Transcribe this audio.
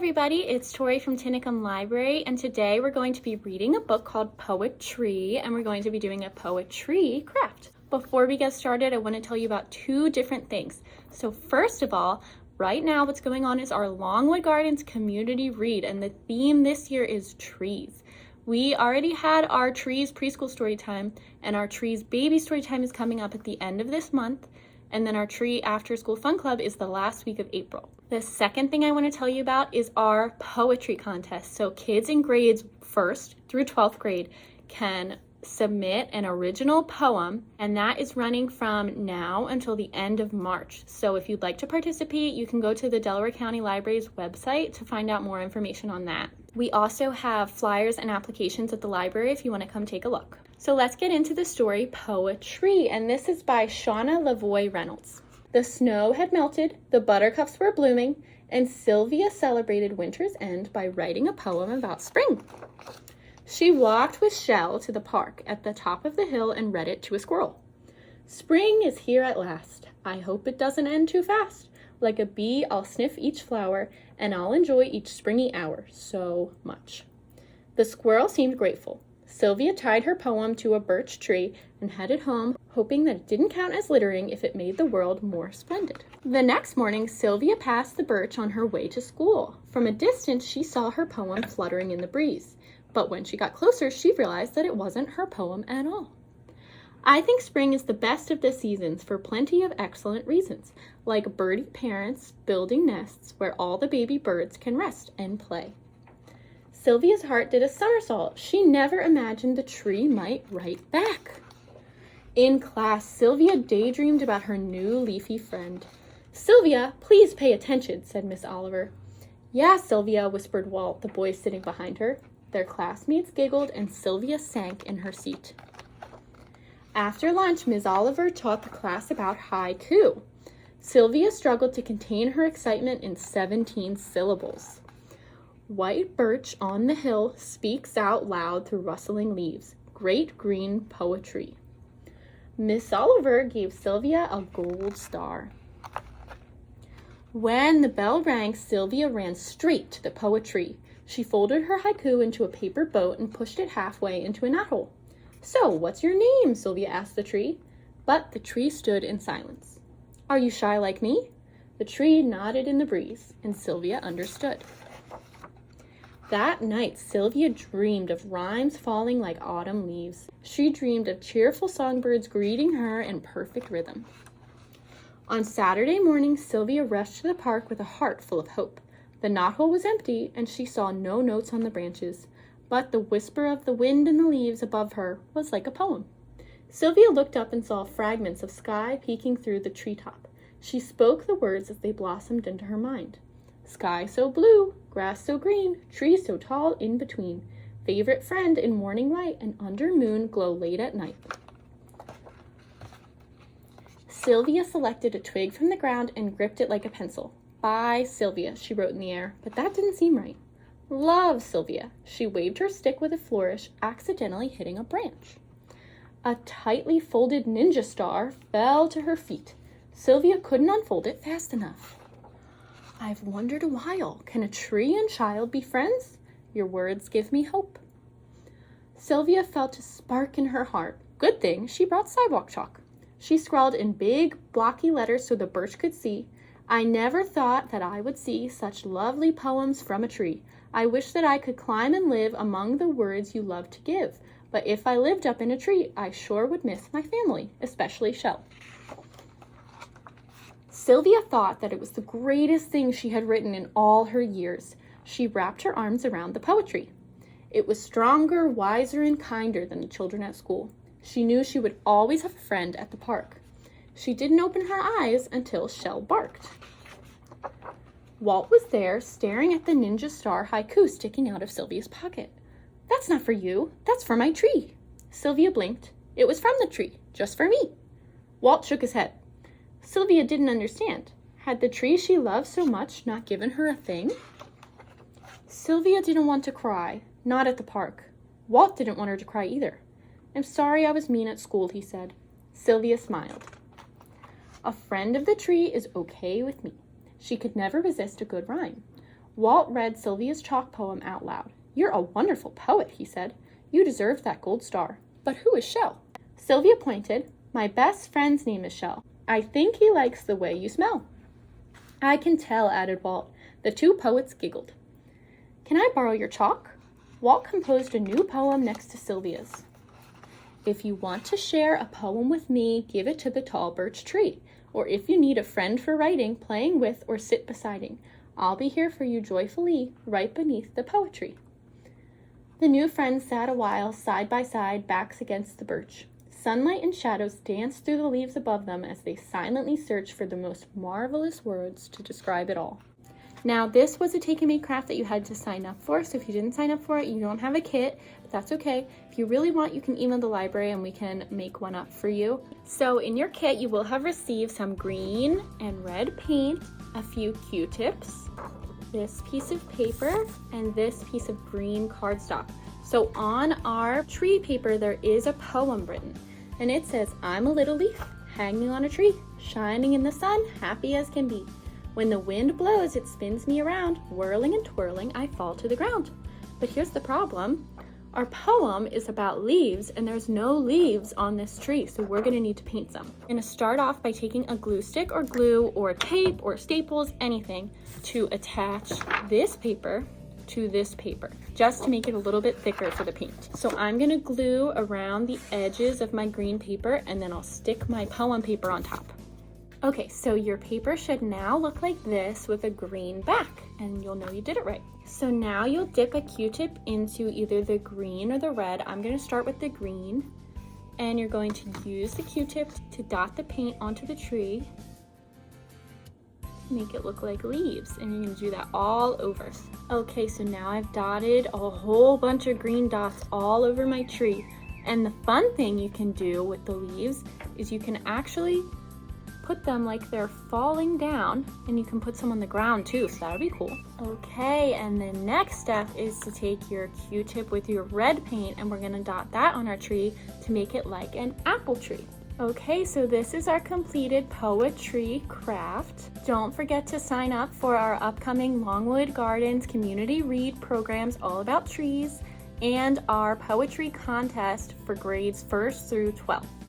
everybody, it's Tori from Tinicum Library, and today we're going to be reading a book called PoeTree, and we're going to be doing a PoeTree craft. Before we get started, I want to tell you about two different things. So first of all, right now what's going on is our Longwood Gardens community read, and the theme this year is trees. We already had our trees preschool story time, and our trees baby story time is coming up at the end of this month. And then our Tree After School Fun Club is the last week of April. The second thing I want to tell you about is our poetry contest. So kids in grades 1st through 12th grade can submit an original poem, and that is running from now until the end of March. So if you'd like to participate, you can go to the Delaware County Library's website to find out more information on that. We also have flyers and applications at the library if you want to come take a look. So let's get into the story PoeTree, and this is by Shauna Lavoie Reynolds. The snow had melted, the buttercups were blooming, and Sylvia celebrated winter's end by writing a poem about spring. She walked with Shell to the park at the top of the hill and read it to a squirrel. Spring is here at last. I hope it doesn't end too fast. Like a bee, I'll sniff each flower, and I'll enjoy each springy hour so much. The squirrel seemed grateful. Sylvia tied her poem to a birch tree and headed home, hoping that it didn't count as littering if it made the world more splendid. The next morning, Sylvia passed the birch on her way to school. From a distance, she saw her poem fluttering in the breeze. But when she got closer, she realized that it wasn't her poem at all. I think spring is the best of the seasons for plenty of excellent reasons, like birdie parents building nests where all the baby birds can rest and play. Sylvia's heart did a somersault. She never imagined the tree might write back. In class, Sylvia daydreamed about her new leafy friend. "Sylvia, please pay attention," said Miss Oliver. "Yeah, Sylvia," whispered Walt, the boy sitting behind her. Their classmates giggled, and Sylvia sank in her seat. After lunch, Ms. Oliver taught the class about haiku. Sylvia struggled to contain her excitement in 17 syllables. White birch on the hill speaks out loud through rustling leaves. Great green poetry. Miss Oliver gave Sylvia a gold star. When the bell rang, Sylvia ran straight to the poetry. She folded her haiku into a paper boat and pushed it halfway into a knothole. "So, what's your name?" Sylvia asked the tree. But the tree stood in silence. "Are you shy like me?" The tree nodded in the breeze, and Sylvia understood. That night, Sylvia dreamed of rhymes falling like autumn leaves. She dreamed of cheerful songbirds greeting her in perfect rhythm. On Saturday morning, Sylvia rushed to the park with a heart full of hope. The knothole was empty, and she saw no notes on the branches, but the whisper of the wind in the leaves above her was like a poem. Sylvia looked up and saw fragments of sky peeking through the treetop. She spoke the words as they blossomed into her mind. Sky so blue, grass so green, tree so tall in between, favorite friend in morning light and under moon glow late at night. Sylvia selected a twig from the ground and gripped it like a pencil. "Bye, Sylvia," she wrote in the air, but that didn't seem right. "Love, Sylvia." She waved her stick with a flourish, accidentally hitting a branch. A tightly folded ninja star fell to her feet. Sylvia couldn't unfold it fast enough. "I've wondered a while, can a tree and child be friends? Your words give me hope." Sylvia felt a spark in her heart. Good thing she brought sidewalk chalk. She scrawled in big, blocky letters so the birch could see, "I never thought that I would see such lovely poems from a tree. I wish that I could climb and live among the words you love to give. But if I lived up in a tree, I sure would miss my family, especially Shell." Sylvia thought that it was the greatest thing she had written in all her years. She wrapped her arms around the poetry. It was stronger, wiser, and kinder than the children at school. She knew she would always have a friend at the park. She didn't open her eyes until Shell barked. Walt was there, staring at the ninja star haiku sticking out of Sylvia's pocket. "That's not for you. That's for my tree." Sylvia blinked. It was from the tree, just for me. Walt shook his head. Sylvia didn't understand. Had the tree she loved so much not given her a thing? Sylvia didn't want to cry, not at the park. Walt didn't want her to cry either. "I'm sorry I was mean at school," he said. Sylvia smiled. "A friend of the tree is okay with me." She could never resist a good rhyme. Walt read Sylvia's chalk poem out loud. "You're a wonderful poet," he said. "You deserve that gold star. But who is Shell?" Sylvia pointed. "My best friend's name is Shell. I think he likes the way you smell." "I can tell," added Walt. The two poets giggled. "Can I borrow your chalk?" Walt composed a new poem next to Sylvia's. "If you want to share a poem with me, give it to the tall birch tree. Or if you need a friend for writing, playing with, or sit besiding, I'll be here for you joyfully, right beneath the PoeTree." The new friends sat a while, side by side, backs against the birch. Sunlight and shadows danced through the leaves above them as they silently searched for the most marvelous words to describe it all. Now, this was a Take and Make craft that you had to sign up for, so if you didn't sign up for it, you don't have a kit, but that's okay. If you really want, you can email the library and we can make one up for you. So in your kit, you will have received some green and red paint, a few Q-tips, this piece of paper, and this piece of green cardstock. So on our tree paper, there is a poem written, and it says, "I'm a little leaf, hanging on a tree, shining in the sun, happy as can be. When the wind blows, it spins me around, whirling and twirling, I fall to the ground." But here's the problem. Our poem is about leaves, and there's no leaves on this tree, so we're gonna need to paint some. We're gonna start off by taking a glue stick or glue or tape or staples, anything, to attach this paper to this paper, just to make it a little bit thicker for the paint. So I'm gonna glue around the edges of my green paper, and then I'll stick my poem paper on top. Okay, so your paper should now look like this with a green back, and you'll know you did it right. So now you'll dip a Q-tip into either the green or the red. I'm gonna start with the green, and you're going to use the Q-tip to dot the paint onto the tree, make it look like leaves, and you're gonna do that all over. Okay, so now I've dotted a whole bunch of green dots all over my tree, and the fun thing you can do with the leaves is you can actually put them like they're falling down, and you can put some on the ground too, so that'll be cool. Okay, and the next step is to take your Q-tip with your red paint, and we're gonna dot that on our tree to make it like an apple tree. Okay, so this is our completed PoeTree craft. Don't forget to sign up for our upcoming Longwood Gardens community read programs all about trees, and our PoeTree contest for grades 1st through 12th.